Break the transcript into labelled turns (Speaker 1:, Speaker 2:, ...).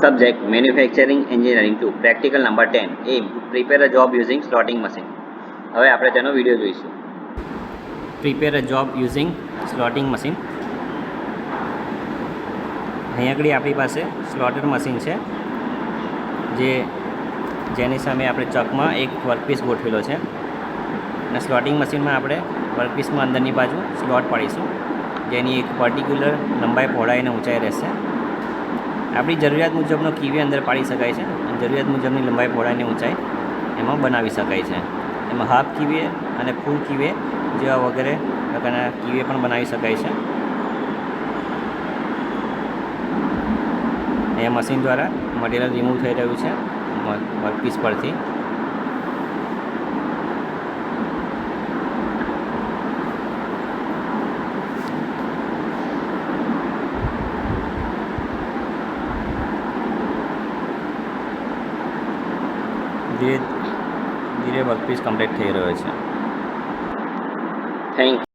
Speaker 1: Subject Manufacturing Engineering 2 Practical number 10 Aim Prepare a job using slotting machine. હવે આપણે તેનો video જોઈશું. Prepare a job using slotting machine. અહીં આગળ આપણી પાસે સ્લોટર મશીન છે જેની સામે આપણે ચોકમાં એક વર્કપીસ ગોઠવેલો છે અને સ્લોટિંગ મશીનમાં આપણે વર્કપીસમાં અંદરની બાજુ સ્લોટ પાડીશું જેની એક પર્ટિક્યુલર લંબાઈ પહોળાઈ અને ઊંચાઈ રહેશે. આપણી જરૂરિયાત મુજબનો કીવે અંદર પાડી શકાય છે અને જરૂરિયાત મુજબની લંબાઈ પહોળાઈ અને ઊંચાઈ એમાં બનાવી શકાય છે. એમાં હાફ કીવે અને ફૂલ કીવે જેવા વગેરે પ્રકારના કીવે પણ બનાવી શકાય છે. એ મશીન દ્વારા મટીરિયલ રિમૂવ થઈ રહ્યું છે વર્કપીસ પરથી. ધીરે ધીરે વર્કપીસ કમ્પ્લીટ થઈ રહ્યો છે. Thank you.